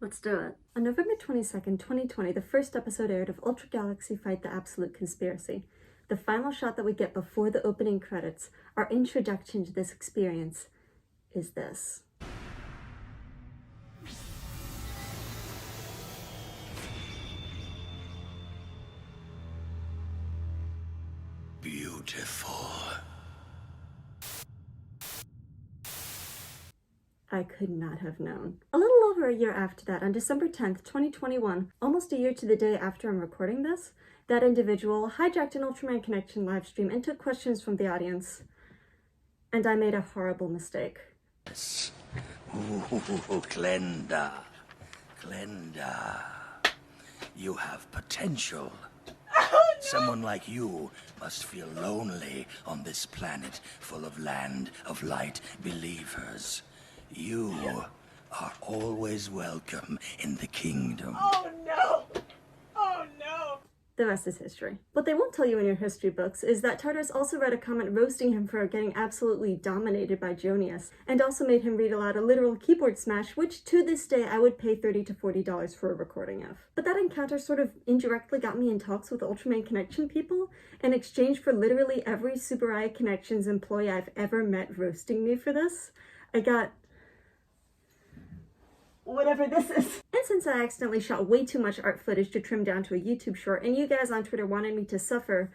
Let's do it. On November 22nd, 2020, the first episode aired of Ultra Galaxy Fight: The Absolute Conspiracy. The final shot that we get before the opening credits, our introduction to this experience, is this. Beautiful. I could not have known. A little over a year after that, on December 10th, 2021, almost a year to the day after I'm recording this, that individual hijacked an Ultraman Connection livestream and took questions from the audience. And I made a horrible mistake. Yes. Ooh, Klenda. Klenda. You have potential. Oh, no. Someone like you must feel lonely on this planet full of land of light believers. You are always welcome in the kingdom. Oh no! Oh no! The rest is history. What they won't tell you in your history books is that Tartarus also read a comment roasting him for getting absolutely dominated by Jonius, and also made him read aloud a literal keyboard smash, which to this day I would pay $30 to $40 for a recording of. But that encounter sort of indirectly got me in talks with Ultraman Connection people, in exchange for literally every Tsuburaya Connections employee I've ever met roasting me for this. I got whatever this is. And since I accidentally shot way too much art footage to trim down to a YouTube short, and you guys on Twitter wanted me to suffer,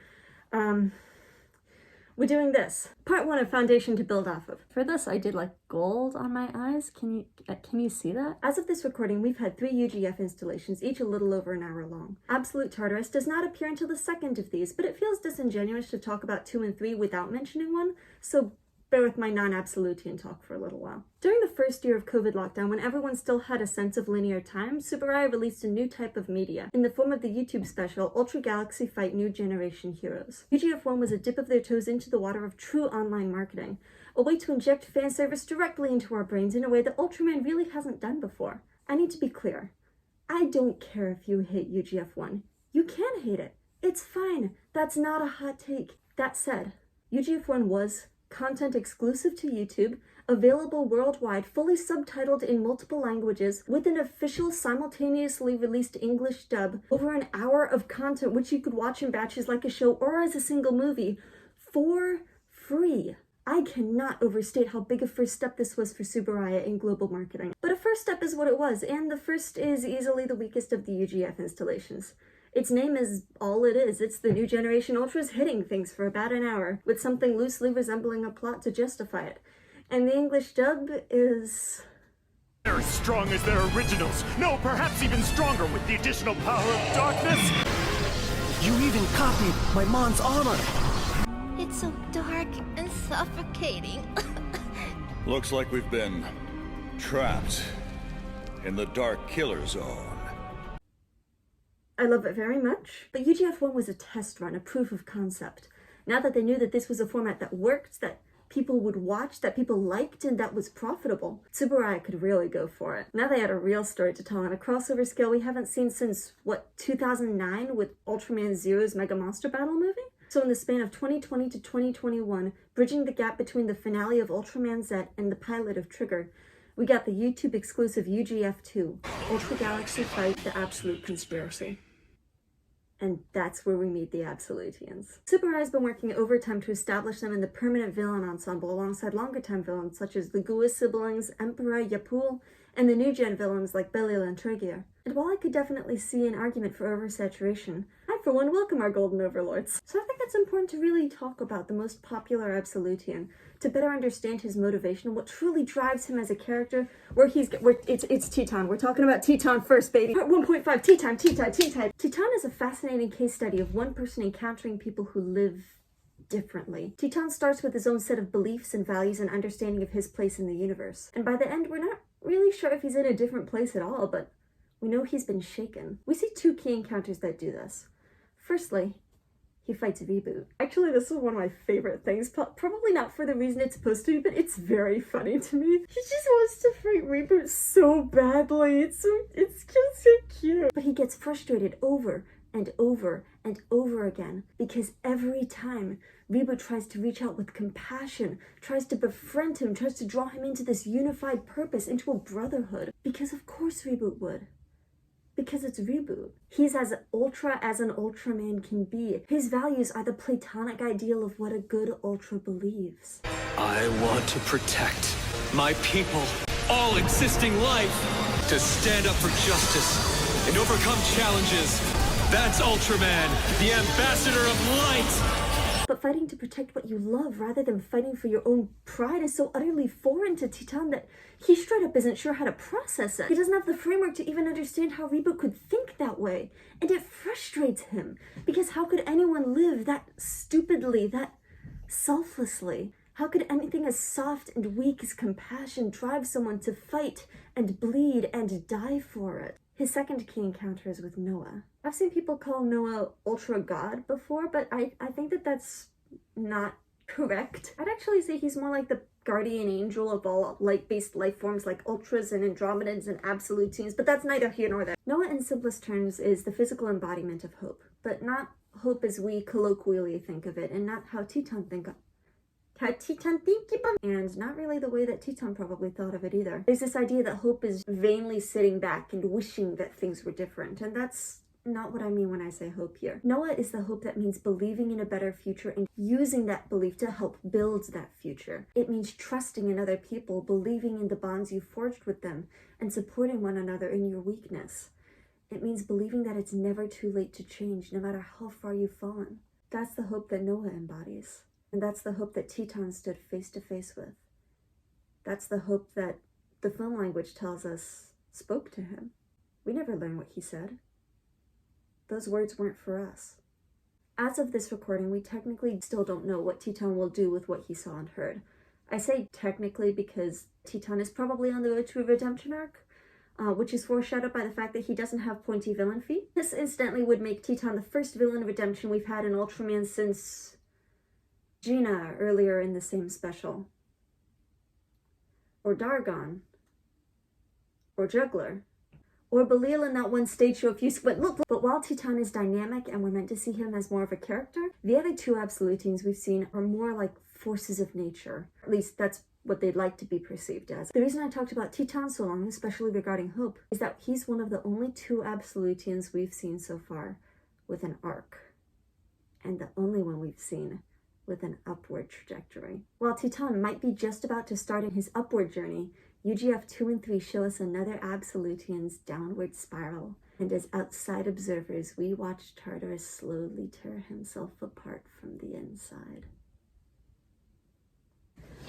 we're doing this. Part 1 of Foundation to build off of. For this, I did like gold on my eyes. Can you see that? As of this recording, we've had 3 UGF installations, each a little over an hour long. Absolute Tartarus does not appear until the second of these, but it feels disingenuous to talk about 2 and 3 without mentioning one, so bear with my non-absolutian talk for a little while. During the first year of COVID lockdown, when everyone still had a sense of linear time, Tsuburaya released a new type of media, in the form of the YouTube special, Ultra Galaxy Fight: New Generation Heroes. UGF1 was a dip of their toes into the water of true online marketing, a way to inject fan service directly into our brains in a way that Ultraman really hasn't done before. I need to be clear. I don't care if you hate UGF1. You can hate it. It's fine. That's not a hot take. That said, UGF1 was content exclusive to YouTube, available worldwide, fully subtitled in multiple languages, with an official simultaneously released English dub, over an hour of content which you could watch in batches like a show or as a single movie, for free. I cannot overstate how big a first step this was for Tsuburaya in global marketing. But a first step is what it was, and the first is easily the weakest of the UGF installations. Its name is all it is. It's the New Generation Ultras hitting things for about an hour, with something loosely resembling a plot to justify it. And the English dub is... They're as strong as their originals. No, perhaps even stronger with the additional power of darkness. You even copied my Mon's armor. It's so dark and suffocating. Looks like we've been trapped in the Dark Killer Zone. I love it very much, but UGF1 was a test run, a proof of concept. Now that they knew that this was a format that worked, that people would watch, that people liked, and that was profitable, Tsuburaya could really go for it. Now they had a real story to tell on a crossover scale we haven't seen since, 2009 with Ultraman Zero's Mega Monster Battle movie? So in the span of 2020 to 2021, bridging the gap between the finale of Ultraman Z and the pilot of Trigger, we got the YouTube exclusive UGF2, Ultra Galaxy Fight: The Absolute Conspiracy. And that's where we meet the Absolutians. Tsuburaya's been working overtime to establish them in the permanent villain ensemble alongside longer-time villains such as the Gua siblings, Emperor Yapul, and the new-gen villains like Belial and Tergier. And while I could definitely see an argument for oversaturation, I for one welcome our golden overlords. So I think it's important to really talk about the most popular Absolutian, to better understand his motivation and what truly drives him as a character, it's Teton. We're talking about Teton first, baby. Part 1.5, Teton. Teton is a fascinating case study of one person encountering people who live differently. Teton starts with his own set of beliefs and values and understanding of his place in the universe. And by the end, we're not really sure if he's in a different place at all, but we know he's been shaken. We see 2 key encounters that do this. Firstly, he fights Reboot. Actually, this is one of my favorite things. Probably not for the reason it's supposed to be, but it's very funny to me. He just wants to fight Reboot so badly. It's just so cute. But he gets frustrated over and over again, because every time Reboot tries to reach out with compassion, tries to befriend him, tries to draw him into this unified purpose, into a brotherhood, because of course Reboot would. Because it's Reboot. He's as ultra as an Ultraman can be. His values are the platonic ideal of what a good Ultra believes. I want to protect my people, all existing life, to stand up for justice and overcome challenges. That's Ultraman, the ambassador of light! But fighting to protect what you love rather than fighting for your own pride is so utterly foreign to Titan that he straight up isn't sure how to process it. He doesn't have the framework to even understand how Reboot could think that way. And it frustrates him, because how could anyone live that stupidly, that selflessly? How could anything as soft and weak as compassion drive someone to fight and bleed and die for it? His second key encounter is with Noah. I've seen people call Noah Ultra God before, but I think that that's not correct. I'd actually say he's more like the guardian angel of all light-based life forms like Ultras and Andromedans and Absolutines, but that's neither here nor there. Noah, in simplest terms, is the physical embodiment of hope, but not hope as we colloquially think of it, and not how Titan think of and not really the way that Titan probably thought of it either. There's this idea that hope is vainly sitting back and wishing that things were different, and that's not what I mean when I say hope here. Noah is the hope that means believing in a better future and using that belief to help build that future. It means trusting in other people, believing in the bonds you forged with them, and supporting one another in your weakness. It means believing that it's never too late to change, no matter how far you've fallen. That's the hope that Noah embodies. And that's the hope that Titan stood face to face with. That's the hope that the film language tells us spoke to him. We never learn what he said. Those words weren't for us. As of this recording, we technically still don't know what Titan will do with what he saw and heard. I say technically because Titan is probably on the road to a redemption arc, which is foreshadowed by the fact that he doesn't have pointy villain feet. This instantly would make Titan the first villain redemption we've had in Ultraman since Gina earlier in the same special, or Dargon, or Juggler, or Belial in that one stage show if you went look. But while Titan is dynamic and we're meant to see him as more of a character, the other two Absolutines we've seen are more like forces of nature. At least that's what they'd like to be perceived as. The reason I talked about Titan so long, especially regarding Hope, is that he's one of the only two Absolutines we've seen so far with an arc, and the only one we've seen with an upward trajectory. While Titan might be just about to start in his upward journey, UGF 2 and 3 show us another Absolutian's downward spiral, and as outside observers, we watch Tartarus slowly tear himself apart from the inside.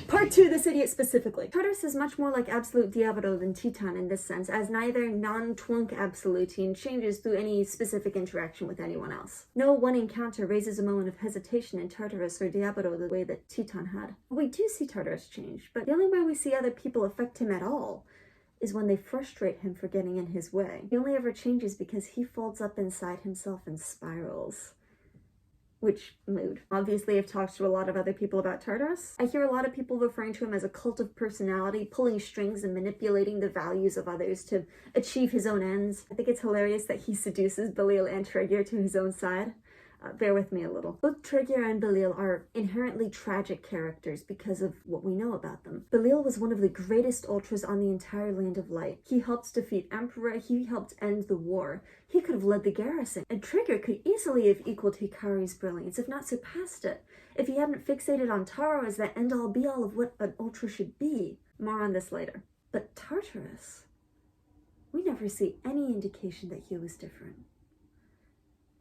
Part 2, this idiot specifically. Tartarus is much more like Absolute Diablo than Titan in this sense, as neither non-twunk Absolutine changes through any specific interaction with anyone else. No one encounter raises a moment of hesitation in Tartarus or Diablo the way that Titan had. We do see Tartarus change, but the only way we see other people affect him at all is when they frustrate him for getting in his way. He only ever changes because he folds up inside himself and spirals. Which mood? Obviously, I've talked to a lot of other people about Tartarus. I hear a lot of people referring to him as a cult of personality, pulling strings and manipulating the values of others to achieve his own ends. I think it's hilarious that he seduces Belial and Tregear to his own side. Bear with me a little. Both Tregear and Belial are inherently tragic characters because of what we know about them. Belial was one of the greatest Ultras on the entire Land of Light. He helped defeat Emperor, he helped end the war. He could have led the garrison, and Tregear could easily have equaled Hikari's brilliance, if not surpassed it, if he hadn't fixated on Taro as the end-all be-all of what an Ultra should be. More on this later. But Tartarus, we never see any indication that he was different.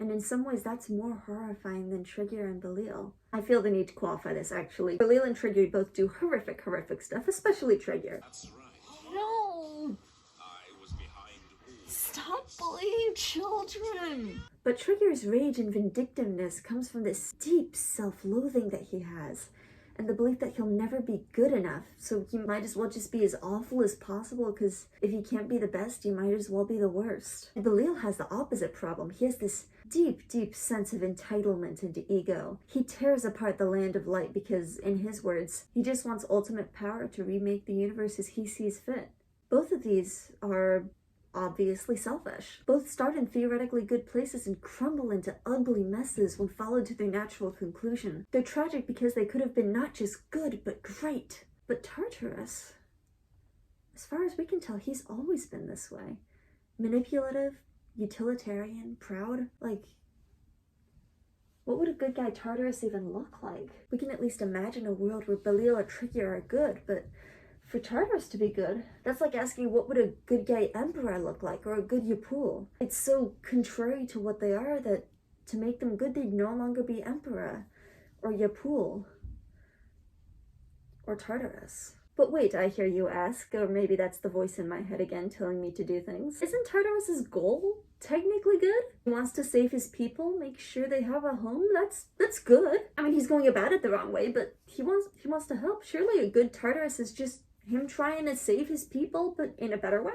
And in some ways, that's more horrifying than Tregear and Belial. I feel the need to qualify this, actually. Belial and Tregear both do horrific stuff, especially Tregear. That's right. No! I was behind all. Stop bullying children! But Tregear's rage and vindictiveness comes from this deep self-loathing that he has, and the belief that he'll never be good enough, so he might as well just be as awful as possible, because if you can't be the best, you might as well be the worst. And Belial has the opposite problem. He has this deep sense of entitlement and ego. He tears apart the Land of Light because, in his words, he just wants ultimate power to remake the universe as he sees fit. Both of these are obviously selfish. Both start in theoretically good places and crumble into ugly messes when followed to their natural conclusion. They're tragic because they could have been not just good, but great. But Tartarus, as far as we can tell, he's always been this way. Manipulative, utilitarian, proud. Like, what would a good guy Tartarus even look like? We can at least imagine a world where Belial or Tricky are good, but for Tartarus to be good, that's like asking what would a good guy Emperor look like, or a good Yapul. It's so contrary to what they are that to make them good, they'd no longer be Emperor, or Yapul, or Tartarus. But wait, I hear you ask, or maybe that's the voice in my head again telling me to do things. Isn't Tartarus's goal technically good? He wants to save his people, make sure they have a home. That's good. I mean, he's going about it the wrong way, but he wants to help. Surely a good Tartarus is just him trying to save his people, but in a better way?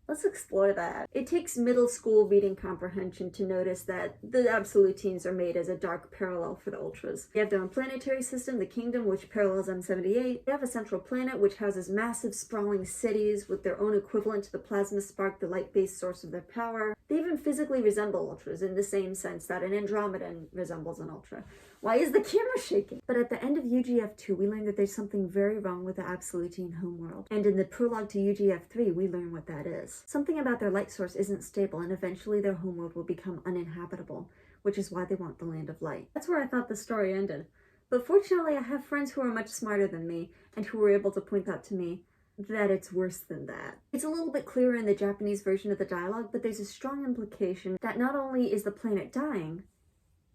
Let's explore that. It takes middle school reading comprehension to notice that the Absolutines are made as a dark parallel for the Ultras. They have their own planetary system, the Kingdom, which parallels M78. They have a central planet, which houses massive, sprawling cities with their own equivalent to the plasma spark, the light-based source of their power. They even physically resemble Ultras in the same sense that an Andromedan resembles an Ultra. Why is the camera shaking? But at the end of UGF2, we learn that there's something very wrong with the Absolutine homeworld. And in the prologue to UGF3, we learn what that is. Something about their light source isn't stable, and eventually their homeworld will become uninhabitable, which is why they want the Land of Light. That's where I thought the story ended. But fortunately, I have friends who are much smarter than me, and who were able to point out to me that it's worse than that. It's a little bit clearer in the Japanese version of the dialogue, but there's a strong implication that not only is the planet dying,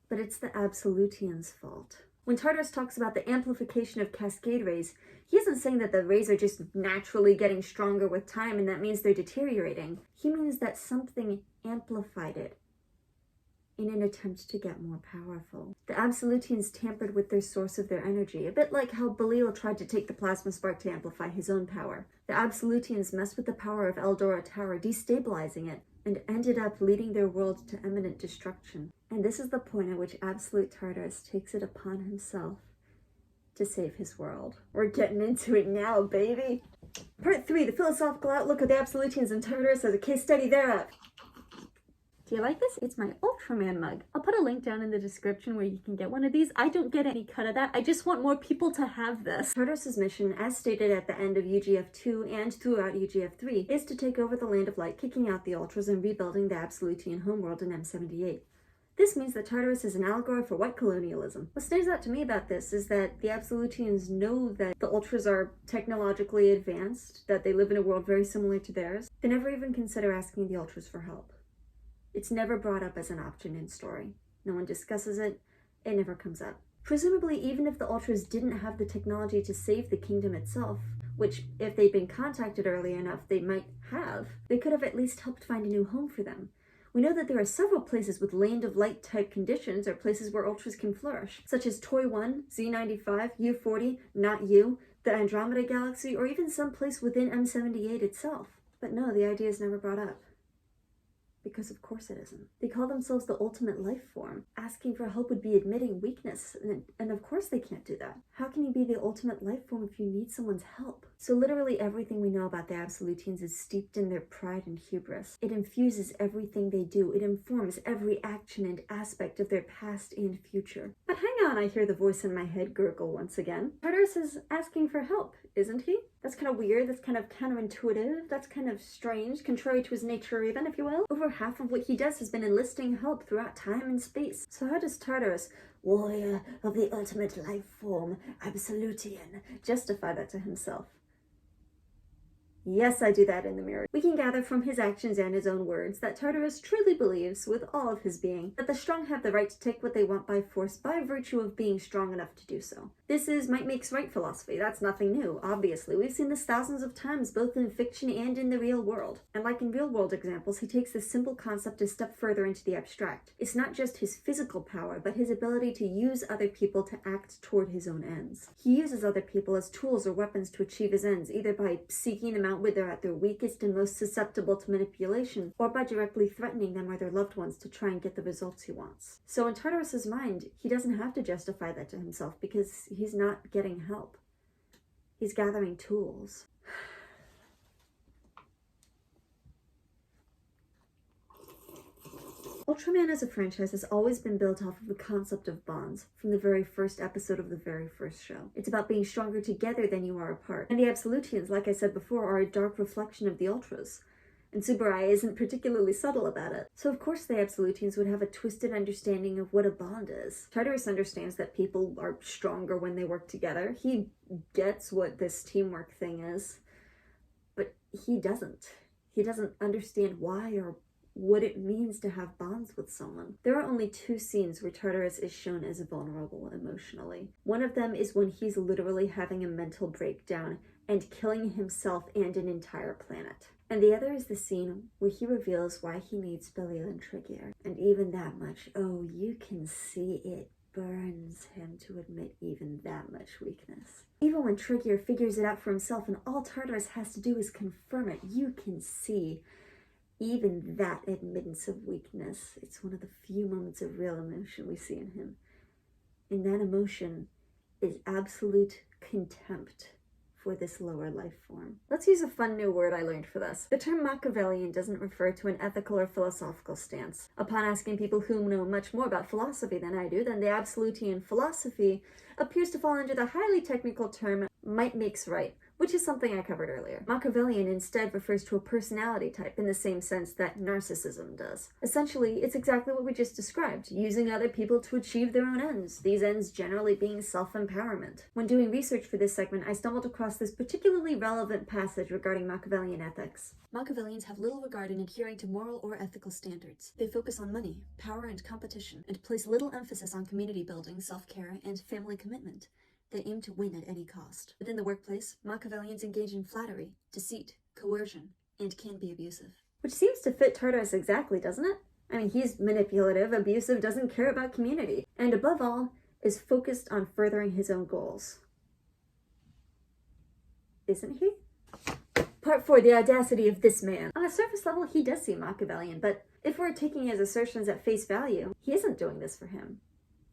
but it's the Absolutians' fault. When Tartarus talks about the amplification of cascade rays, he isn't saying that the rays are just naturally getting stronger with time and that means they're deteriorating. He means that something amplified it in an attempt to get more powerful. The Absolutians tampered with their source of their energy, a bit like how Belial tried to take the plasma spark to amplify his own power. The Absolutians messed with the power of Eldora Tower, destabilizing it, and ended up leading their world to imminent destruction. And this is the point at which Absolute Tartarus takes it upon himself to save his world. We're getting into it now, baby! Part 3, the philosophical outlook of the Absolutians and Tartarus as a case study thereof. Do you like this? It's my Ultraman mug. I'll put a link down in the description where you can get one of these. I don't get any cut of that. I just want more people to have this. Tartarus' mission, as stated at the end of UGF2 and throughout UGF3, is to take over the Land of Light, kicking out the Ultras and rebuilding the Absolutian homeworld in M78. This means that Tartarus is an allegory for white colonialism. What stands out to me about this is that the Absolutians know that the Ultras are technologically advanced, that they live in a world very similar to theirs. They never even consider asking the Ultras for help. It's never brought up as an option in story. No one discusses it. It never comes up. Presumably, even if the Ultras didn't have the technology to save the kingdom itself, which, if they'd been contacted early enough, they might have, they could have at least helped find a new home for them. We know that there are several places with Land of Light type conditions, or places where Ultras can flourish, such as Toy 1, Z95, U40, Not You, the Andromeda Galaxy, or even some place within M78 itself. But no, the idea is never brought up. Because of course it isn't. They call themselves the ultimate life form. Asking for help would be admitting weakness, and of course they can't do that. How can you be the ultimate life form if you need someone's help? So literally everything we know about the Absolutines is steeped in their pride and hubris. It infuses everything they do. It informs every action and aspect of their past and future. But hang on, I hear the voice in my head gurgle once again. Tartarus is asking for help, isn't he? That's kind of weird, that's kind of counterintuitive, that's kind of strange, contrary to his nature even, if you will. Over half of what he does has been enlisting help throughout time and space. So how does Tartarus, warrior of the ultimate life form, Absolutian, justify that to himself? Yes, I do that in the mirror. We can gather from his actions and his own words that Tartarus truly believes, with all of his being, that the strong have the right to take what they want by force by virtue of being strong enough to do so. This is might makes right philosophy. That's nothing new, obviously. We've seen this thousands of times, both in fiction and in the real world. And like in real world examples, he takes this simple concept a step further into the abstract. It's not just his physical power, but his ability to use other people to act toward his own ends. He uses other people as tools or weapons to achieve his ends, either by seeking them out when they're at their weakest and most susceptible to manipulation, or by directly threatening them or their loved ones to try and get the results he wants. So in Tartarus's mind, he doesn't have to justify that to himself because he's not getting help. He's gathering tools. Ultraman as a franchise has always been built off of the concept of bonds from the very first episode of the very first show. It's about being stronger together than you are apart. And the Absolutians, like I said before, are a dark reflection of the Ultras. And Tsuburaya isn't particularly subtle about it. So of course the Absolutians would have a twisted understanding of what a bond is. Tartarus understands that people are stronger when they work together. He gets what this teamwork thing is, but he doesn't. He doesn't understand why or what it means to have bonds with someone. There are only 2 scenes where Tartarus is shown as vulnerable emotionally. One of them is when he's literally having a mental breakdown and killing himself and an entire planet. And the other is the scene where he reveals why he needs Belial and Trigier. And even that much, oh, you can see it burns him to admit even that much weakness. Even when Trigier figures it out for himself and all Tartarus has to do is confirm it, you can see even that admittance of weakness. It's one of the few moments of real emotion we see in him. And that emotion is absolute contempt for this lower life form. Let's use a fun new word I learned for this. The term Machiavellian doesn't refer to an ethical or philosophical stance. Upon asking people who know much more about philosophy than I do, then the Absolutian philosophy appears to fall under the highly technical term might makes right, which is something I covered earlier. Machiavellian instead refers to a personality type in the same sense that narcissism does. Essentially, it's exactly what we just described, using other people to achieve their own ends, these ends generally being self-empowerment. When doing research for this segment, I stumbled across this particularly relevant passage regarding Machiavellian ethics. Machiavellians have little regard in adhering to moral or ethical standards. They focus on money, power, and competition, and place little emphasis on community building, self-care, and family commitment. They aim to win at any cost. Within the workplace, Machiavellians engage in flattery, deceit, coercion, and can be abusive. Which seems to fit Tartarus exactly, doesn't it? I mean, he's manipulative, abusive, doesn't care about community, and above all, is focused on furthering his own goals. Isn't he? Part 4, the audacity of this man. On a surface level, he does seem Machiavellian, but if we're taking his assertions at face value, he isn't doing this for him.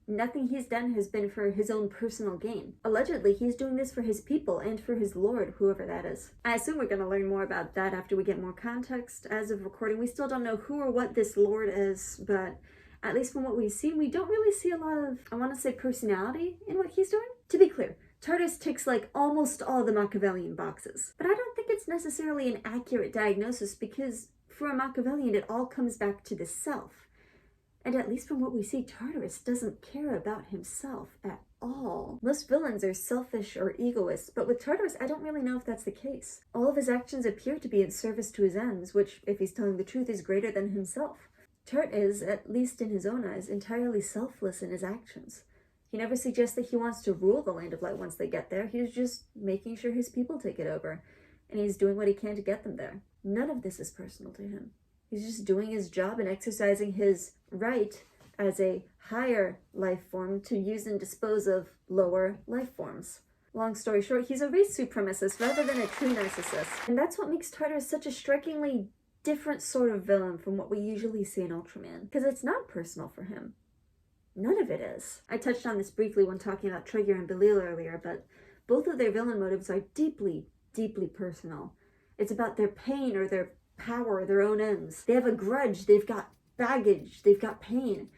Nothing he's done has been for his own personal gain. Allegedly, he's doing this for his people and for his lord, whoever that is. I assume we're going to learn more about that after we get more context. As of recording, we still don't know who or what this lord is, but at least from what we've seen, we don't really see a lot of, I want to say, personality in what he's doing. To be clear, Tartarus ticks like almost all the Machiavellian boxes. But I don't think it's necessarily an accurate diagnosis because for a Machiavellian, it all comes back to the self. And at least from what we see, Tartarus doesn't care about himself at all. Most villains are selfish or egoists, but with Tartarus, I don't really know if that's the case. All of his actions appear to be in service to his ends, which, if he's telling the truth, is greater than himself. Tart is, at least in his own eyes, entirely selfless in his actions. He never suggests that he wants to rule the Land of Light once they get there. He's just making sure his people take it over, and he's doing what he can to get them there. None of this is personal to him. He's just doing his job and exercising his right as a higher life form to use and dispose of lower life forms. Long story short, he's a race supremacist rather than a true narcissist. And that's what makes Tartarus such a strikingly different sort of villain from what we usually see in Ultraman. Because it's not personal for him. None of it is. I touched on this briefly when talking about Trigier and Belial earlier, but both of their villain motives are deeply, deeply personal. It's about their pain or their power, their own ends. They have a grudge, they've got baggage, they've got pain.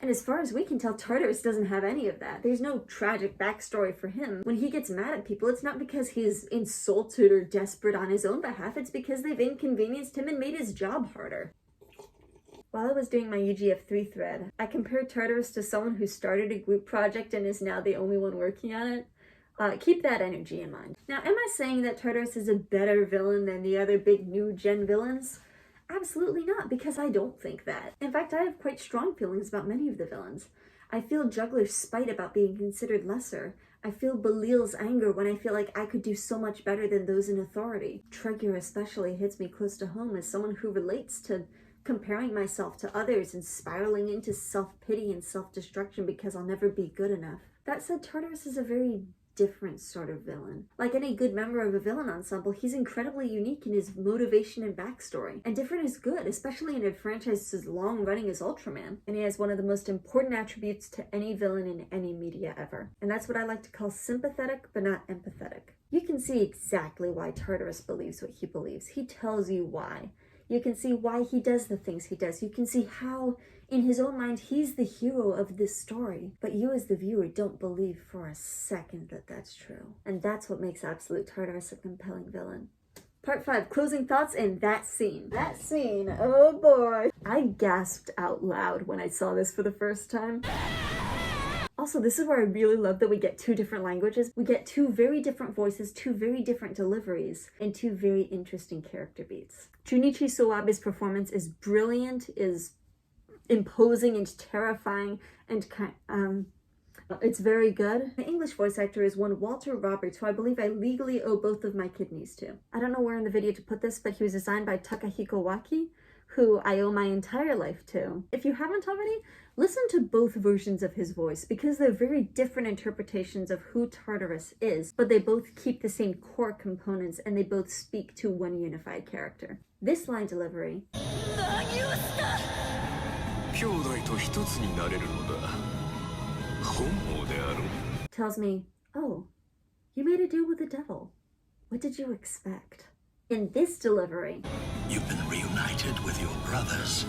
And as far as we can tell, Tartarus doesn't have any of that. There's no tragic backstory for him. When he gets mad at people, it's not because he's insulted or desperate on his own behalf, it's because they've inconvenienced him and made his job harder. While I was doing my UGF3 thread, I compared Tartarus to someone who started a group project and is now the only one working on it. Keep that energy in mind. Now, am I saying that Tartarus is a better villain than the other big new-gen villains? Absolutely not, because I don't think that. In fact, I have quite strong feelings about many of the villains. I feel Juggler's spite about being considered lesser. I feel Belial's anger when I feel like I could do so much better than those in authority. Trigier especially hits me close to home as someone who relates to comparing myself to others and spiraling into self-pity and self-destruction because I'll never be good enough. That said, Tartarus is a very different sort of villain. Like any good member of a villain ensemble, he's incredibly unique in his motivation and backstory. And different is good, especially in a franchise as long-running as Ultraman. And he has one of the most important attributes to any villain in any media ever. And that's what I like to call sympathetic, but not empathetic. You can see exactly why Tartarus believes what he believes. He tells you why. You can see why he does the things he does. You can see how, in his own mind, he's the hero of this story. But you as the viewer don't believe for a second that that's true. And that's what makes Absolute Tartarus a compelling villain. Part 5, closing thoughts in that scene. That scene, oh boy. I gasped out loud when I saw this for the first time. Also, this is where I really love that we get 2 different languages. We get 2 very different voices, 2 very different deliveries, and 2 very interesting character beats. Junichi Sowabe's performance is brilliant, is imposing and terrifying, and it's very good. The English voice actor is one Walter Roberts, who I believe I legally owe both of my kidneys to. I don't know where in the video to put this, but he was designed by Takahiko Waki, who I owe my entire life to. If you haven't already, listen to both versions of his voice, because they're very different interpretations of who Tartarus is, but they both keep the same core components and they both speak to one unified character. This line delivery tells me, oh, you made a deal with the devil. What did you expect? In this delivery, You've been reunited with your brothers.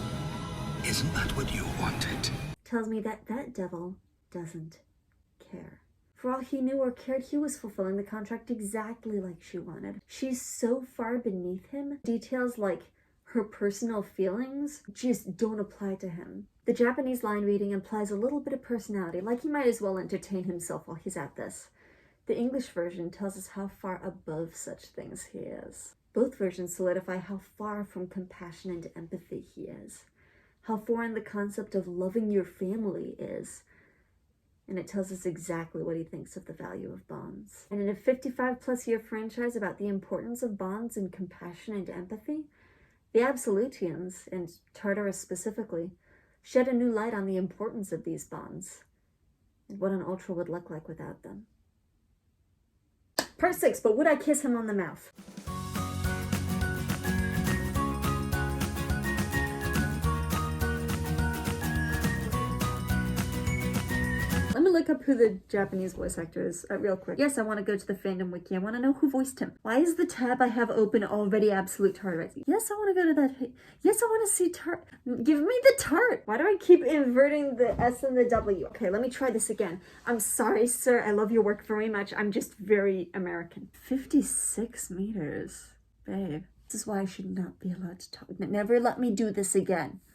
Isn't that what you wanted? tells me that that devil doesn't care. For all he knew or cared, he was fulfilling the contract exactly like she wanted. She's so far beneath him, details like her personal feelings just don't apply to him. The Japanese line reading implies a little bit of personality, like he might as well entertain himself while he's at this. The English version tells us how far above such things he is. Both versions solidify how far from compassion and empathy he is, how foreign the concept of loving your family is, and it tells us exactly what he thinks of the value of bonds. And in a 55-plus year franchise about the importance of bonds and compassion and empathy, the Absolutians, and Tartarus specifically, shed a new light on the importance of these bonds, and what an Ultra would look like without them. Part 6, but would I kiss him on the mouth? Let me look up who the Japanese voice actor is real quick. Yes, I want to go to the fandom wiki. I want to know who voiced him. Why is the tab I have open already Absolute Tartarus? Yes, I want to go to that. Yes, I want to see Tart. Give me the Tart. Why do I keep inverting the S and the W? Okay, let me try this again. I'm sorry, sir. I love your work very much. I'm just very American. 56 meters. Babe, this is why I should not be allowed to talk. Never let me do this again.